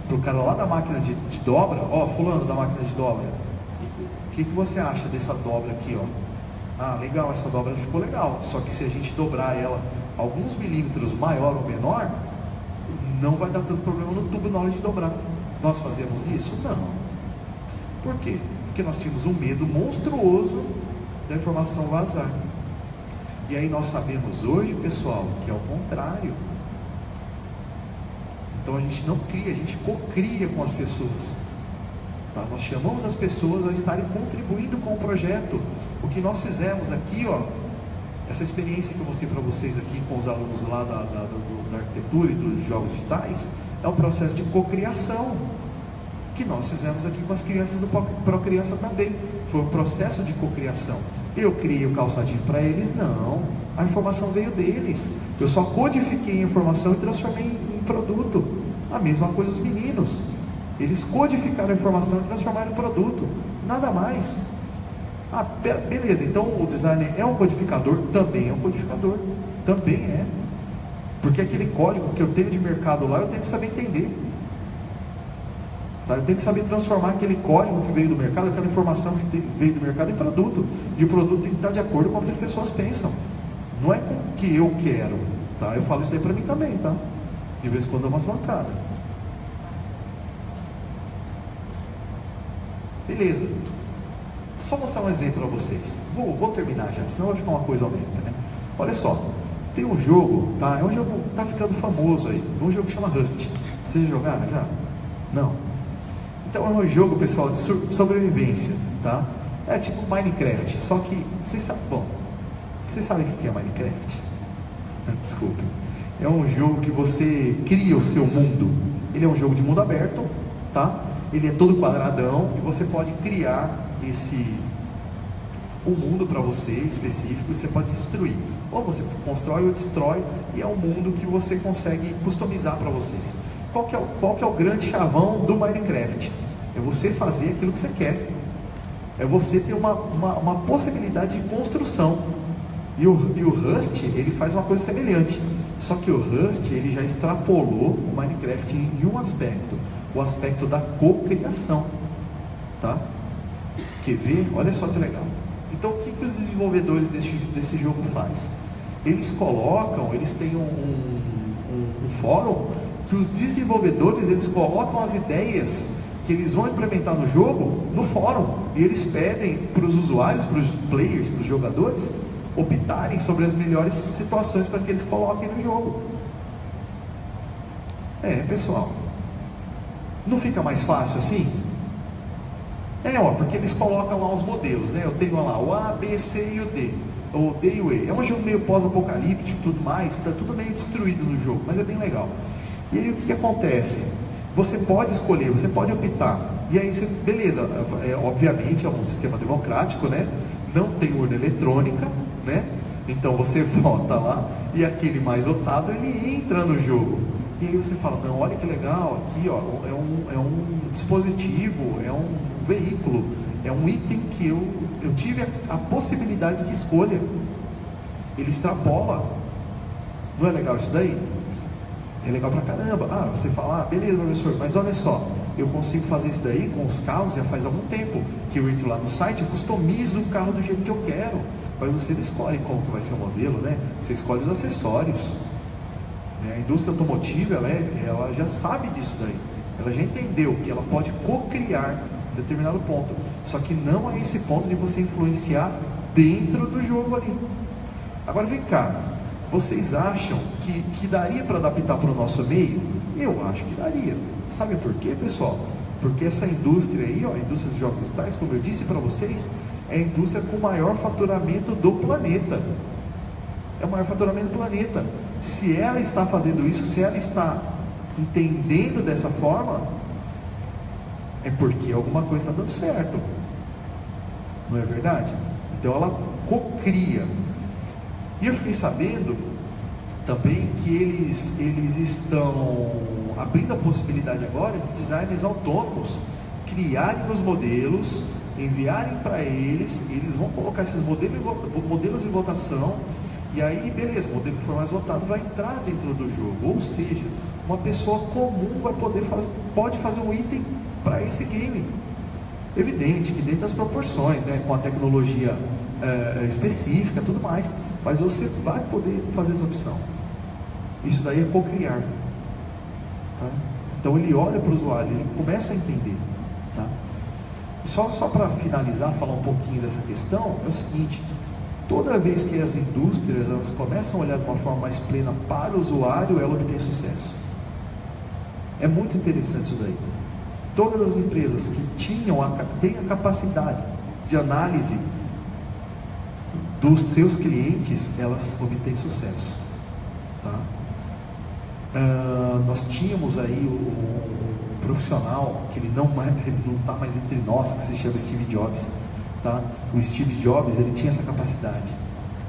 Pro cara lá da máquina de dobra, ó, fulano da máquina de dobra, o que você acha dessa dobra aqui, ó? Ah, legal, essa dobra ficou legal, só que se a gente dobrar ela alguns milímetros maior ou menor, não vai dar tanto problema no tubo na hora de dobrar. Nós fazemos isso? Não. Por quê? Porque nós tínhamos um medo monstruoso da informação vazar. E aí nós sabemos hoje, pessoal, que é o contrário. Então a gente não cria, a gente cocria com as pessoas. Tá? Nós chamamos as pessoas a estarem contribuindo com o projeto. O que nós fizemos aqui, ó, essa experiência que eu mostrei para vocês aqui com os alunos lá da arquitetura e dos jogos digitais, é um processo de cocriação que nós fizemos aqui com as crianças do Procriança também. Foi um processo de cocriação. Eu criei o calçadinho para eles? Não. A informação veio deles. Eu só codifiquei a informação e transformei em produto. A mesma coisa os meninos. Eles codificaram a informação e transformaram em produto. Nada mais. Ah, beleza. Então o designer é um codificador? Também é um codificador. Também é. Porque aquele código que eu tenho de mercado lá, eu tenho que saber entender. Tá? Eu tenho que saber transformar aquele código que veio do mercado, aquela informação que veio do mercado em produto. E o produto tem que estar de acordo com o que as pessoas pensam. Não é com o que eu quero. Tá? Eu falo isso aí para mim também, tá? De vez em quando dou umas bancadas. Beleza. Só mostrar um exemplo para vocês. Vou terminar já, senão vai ficar uma coisa aumenta, né? Olha só. Tem um jogo, tá? É um jogo que tá ficando famoso aí. Um jogo que chama Rust. Vocês jogaram já? Não. Então é um jogo, pessoal, de sobrevivência, tá? É tipo Minecraft, só que vocês sabem, bom, vocês sabem o que é Minecraft? Desculpa. É um jogo que você cria o seu mundo. Ele é um jogo de mundo aberto, tá? Ele é todo quadradão e você pode criar um mundo para você específico e você pode destruir. Ou você constrói ou destrói, e é um mundo que você consegue customizar para vocês. Qual que é o grande chavão do Minecraft? É você fazer aquilo que você quer. É você ter uma possibilidade de construção. E o Rust, ele faz uma coisa semelhante. Só que o Rust, ele já extrapolou o Minecraft em um aspecto. O aspecto da cocriação. Tá? Quer ver? Olha só que legal. Então, o que os desenvolvedores desse jogo faz? Eles têm um fórum que os desenvolvedores, eles colocam as ideias que eles vão implementar no jogo no fórum, e eles pedem para os usuários, para os players, para os jogadores optarem sobre as melhores situações para que eles coloquem no jogo. Pessoal, não fica mais fácil assim? Porque eles colocam lá os modelos, né? Eu tenho lá o A, B, C e o D, o D e o E. É um jogo meio pós-apocalíptico e tudo mais, está tudo meio destruído no jogo, mas é bem legal. E aí o que acontece? Você pode escolher, você pode optar, e aí você, beleza, obviamente é um sistema democrático, né? Não tem urna eletrônica, né? Então você vota lá, e aquele mais votado, ele entra no jogo. E aí você fala, não, olha que legal, aqui ó, é um dispositivo, é um veículo, é um item que eu tive a possibilidade de escolha. Ele extrapola. Não é legal isso daí? É legal pra caramba. Você fala, beleza, professor, mas olha só, eu consigo fazer isso daí com os carros já faz algum tempo, que eu entro lá no site, eu customizo o carro do jeito que eu quero, mas você não escolhe qual que vai ser o modelo, né? Você escolhe os acessórios. A indústria automotiva, ela já sabe disso daí, ela já entendeu que ela pode co-criar em determinado ponto, só que não a esse ponto de você influenciar dentro do jogo ali. Agora vem cá, vocês acham que daria para adaptar para o nosso meio? Eu acho que daria. Sabe por quê, pessoal? Porque essa indústria aí, a indústria dos jogos digitais, como eu disse para vocês, é a indústria com o maior faturamento do planeta. É o maior faturamento do planeta. Se ela está fazendo isso, se ela está entendendo dessa forma, é porque alguma coisa está dando certo. Não é verdade? Então ela cocria. E eu fiquei sabendo também que eles estão abrindo a possibilidade agora de designers autônomos criarem os modelos, enviarem para eles vão colocar esses modelos em votação, e aí beleza, o modelo que for mais votado vai entrar dentro do jogo. Ou seja, uma pessoa comum pode fazer um item para esse game. Evidente que dentro das proporções, né, com a tecnologia específica, tudo mais, mas você vai poder fazer essa opção. Isso daí é co-criar, tá? Então ele olha para o usuário, ele começa a entender, tá? Só para finalizar, falar um pouquinho dessa questão, é o seguinte: toda vez que as indústrias elas começam a olhar de uma forma mais plena para o usuário, ela obtém sucesso. É muito interessante isso daí. Todas as empresas que têm a capacidade de análise dos seus clientes, elas obtêm sucesso, tá? Nós tínhamos aí um profissional que ele não está mais entre nós, que se chama Steve Jobs, tá? O Steve Jobs, ele tinha essa capacidade,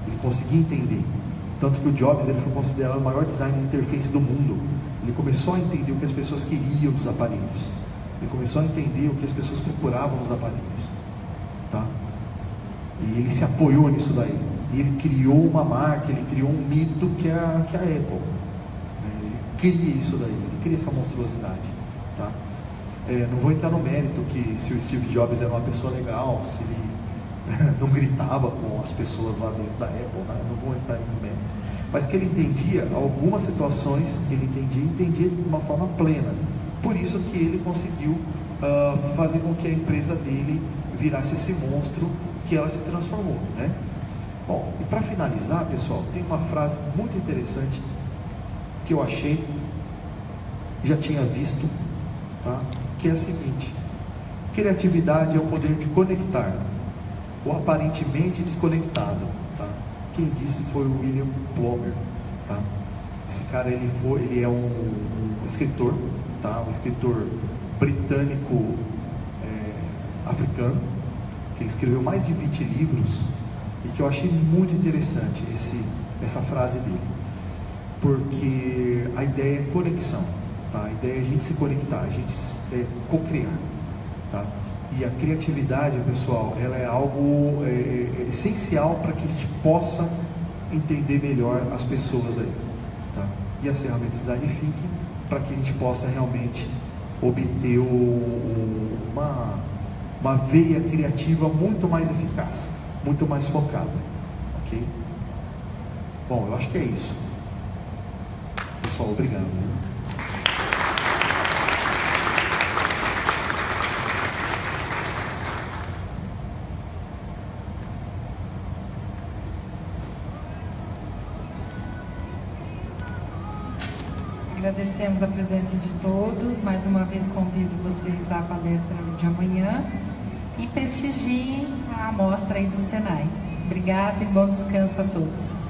ele conseguia entender, tanto que o Jobs ele foi considerado o maior designer de interface do mundo. Ele começou a entender o que as pessoas queriam dos aparelhos, ele começou a entender o que as pessoas procuravam nos aparelhos, tá? E ele se apoiou nisso daí. E ele criou uma marca, ele criou um mito que é a Apple. Ele cria isso daí, ele cria essa monstruosidade, tá? Não vou entrar no mérito que se o Steve Jobs era uma pessoa legal, se ele não gritava com as pessoas lá dentro da Apple, né? Não vou entrar no mérito. Mas que ele entendia algumas situações, ele entendia de uma forma plena. Por isso que ele conseguiu fazer com que a empresa dele virasse esse monstro que ela se transformou, né? Bom, e para finalizar, pessoal, tem uma frase muito interessante que eu achei, já tinha visto, tá? Que é a seguinte: criatividade é o poder de conectar o aparentemente desconectado, tá? Quem disse foi o William Plomer, tá? Esse cara ele é um escritor, tá? Um escritor britânico africano, que ele escreveu mais de 20 livros, e que eu achei muito interessante essa frase dele, porque a ideia é conexão, tá? A ideia é a gente se conectar, a gente co-criar, tá? E a criatividade, pessoal, ela é algo essencial para que a gente possa entender melhor as pessoas aí, tá? E as ferramentas de design thinking para que a gente possa realmente obter uma veia criativa muito mais eficaz, muito mais focada, ok? Bom, eu acho que é isso. Pessoal, obrigado, né? Agradecemos a presença de todos. Mais uma vez convido vocês à palestra de amanhã e prestigiem a amostra aí do Senai. Obrigada e bom descanso a todos.